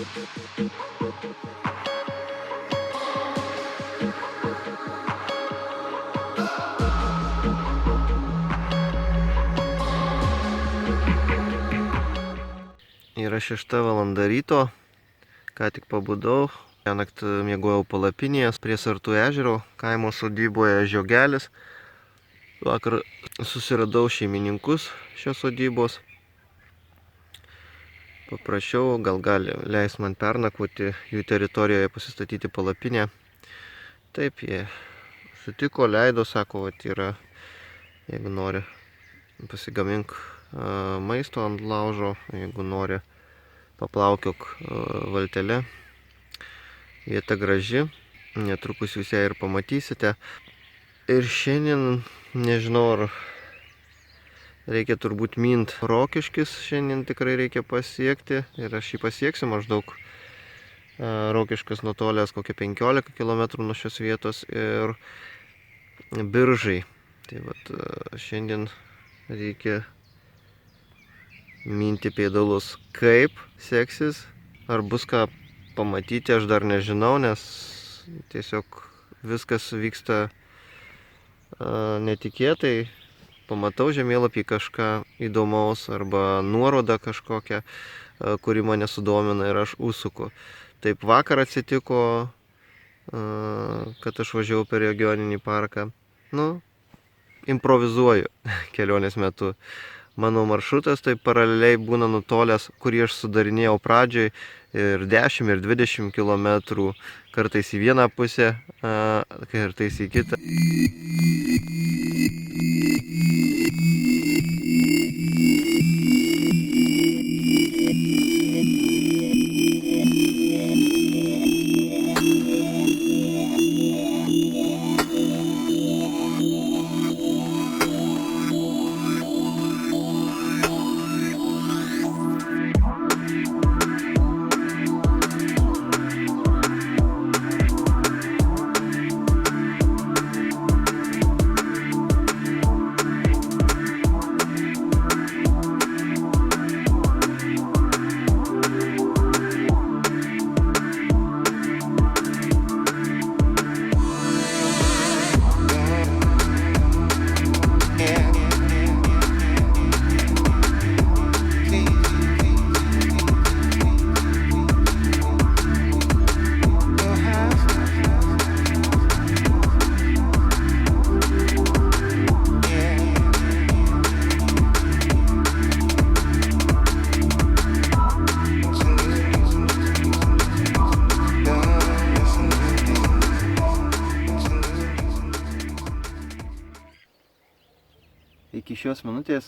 Yra 6 valanda ryto, ką tik pabudau. Naktį miegojau palapinėje prie Sartų ežero, kaimo sodyboje Žiogelis. Vakar susiradau šeimininkus šios sodybos. Paprašiau, gal gali leis man pernakvoti jų teritorijoje, pasistatyti palapinę. Taip, jie sutiko, leido, sako, vat yra, jeigu nori, pasigamink maisto ant laužo, jeigu nori, paplaukiok valtele. Vieta graži, netrukus jūs ją ir pamatysite. Ir šiandien, nežinau, ar reikia turbūt mint Rokiškis, šiandien tikrai reikia pasiekti. Ir aš jį pasieksiu maždaug. Rokiškis nutolęs kokie 15 km nuo šios vietos ir Biržai. Tai vat šiandien reikia minti pėdalus. Kaip seksis, ar bus ką pamatyti, aš dar nežinau, nes tiesiog viskas vyksta netikėtai. Pamatau žemėlapį kažką įdomaus arba nuorodą kažkokią, kuri mane sudomina ir aš užsuku. Taip vakar atsitiko, kad aš važiavau per regioninį parką. Improvizuoju kelionės metu. Mano maršrutas taip paraleliai būna nutolęs, kurį aš sudarinėjau pradžioj, ir 10 ir 20 km, kartais į vieną pusę, kartais į kitą. Iki šios minutės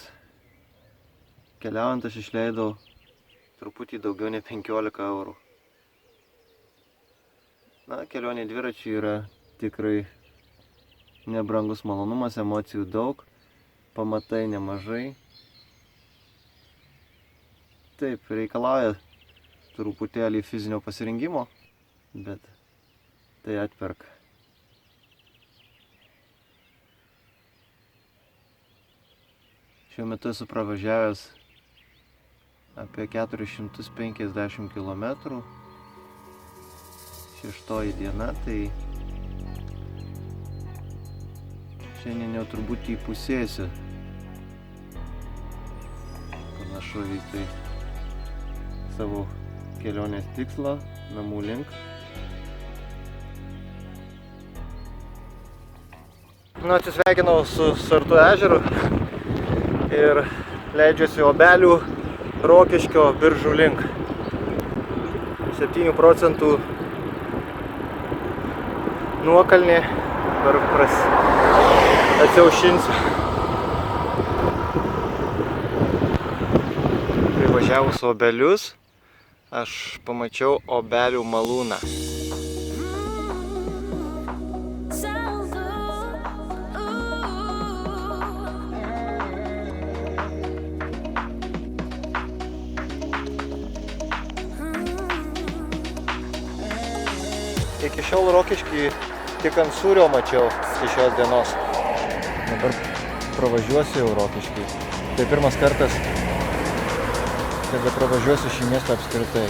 keliaujant aš išleidau truputį daugiau nei 15 eurų. Kelionė dviračiu yra tikrai nebrangus malonumas, emocijų daug, pamatai nemažai. Taip, reikalauja truputėlį fizinio pasirengimo, bet tai atperka. Šiuo metu esu pravažiavęs apie 450 km. 6 diena, tai šiandien jau turbūt įpusėsiu. Panašu į tai savo kelionės tikslą, namų link. Atsisveikinau su Sartų ežeru ir leidžiuosi Obelių, Rokiškio, Biržų link. 7 procentų nuokalnė, dabar atsiaušinsiu. Privažiavus Obelius, aš pamačiau Obelių malūną. Iki šiol Rokiškį tik ant sūrio mačiau iki šios dienos. Dabar pravažiuosiu jau Rokiškį. Tai pirmas kartas, kada pravažiuosiu šį miestą apskritai.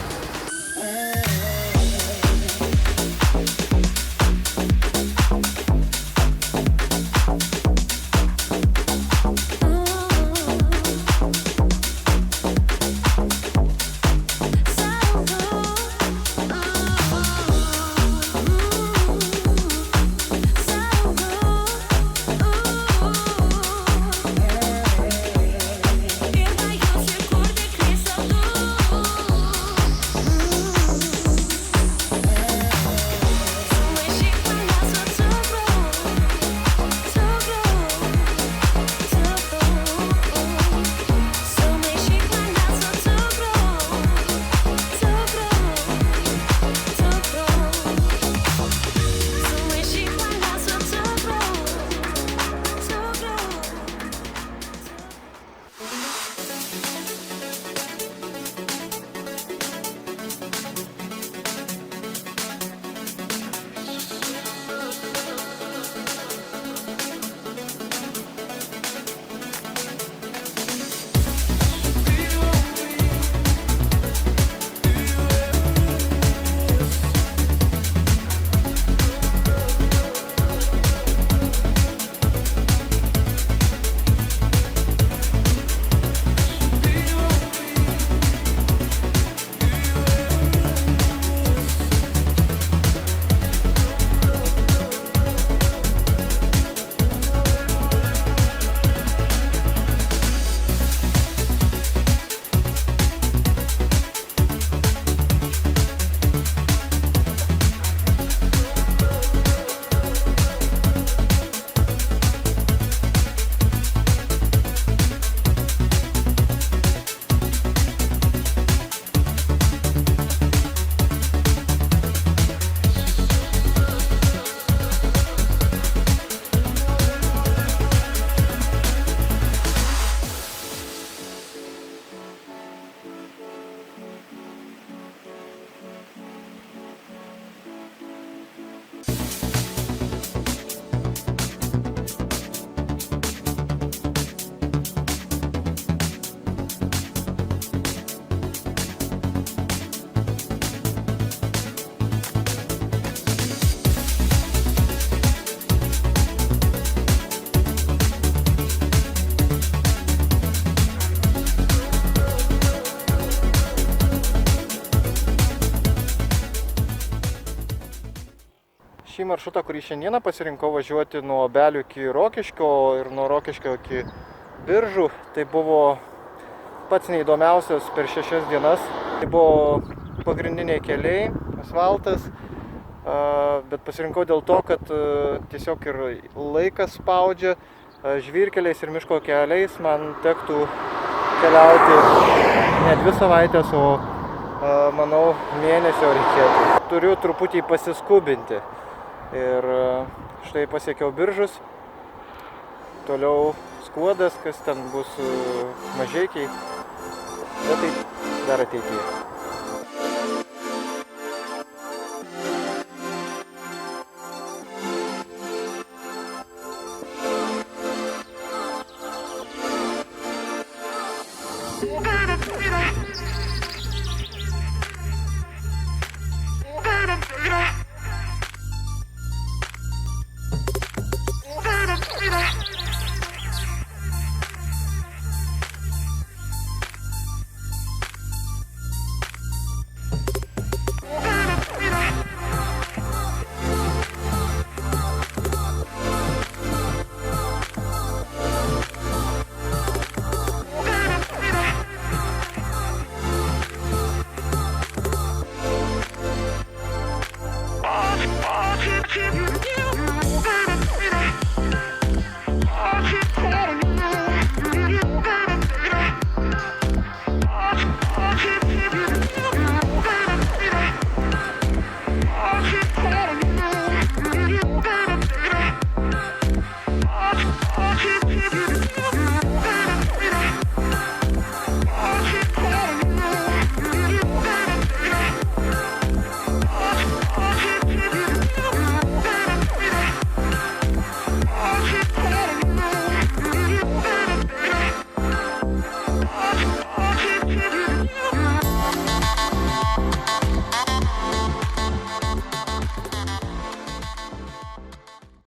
Šį maršrutą, kurį šiandieną pasirinkau važiuoti nuo Obelių iki Rokiškio ir nuo Rokiškio iki Biržų, tai buvo pats neįdomiausias per 6 dienas. Tai buvo pagrindiniai keliai, asfaltas, bet pasirinkau dėl to, kad tiesiog ir laikas spaudžia, žvyrkeliais ir miško keliais man tektų keliauti ne 2 savaitės, o manau mėnesio reikėtų. Turiu truputį pasiskubinti ir štai pasiekiau Biržus, toliau Skuodas, kas ten bus Mažeikiai, bet tai dar ateityje.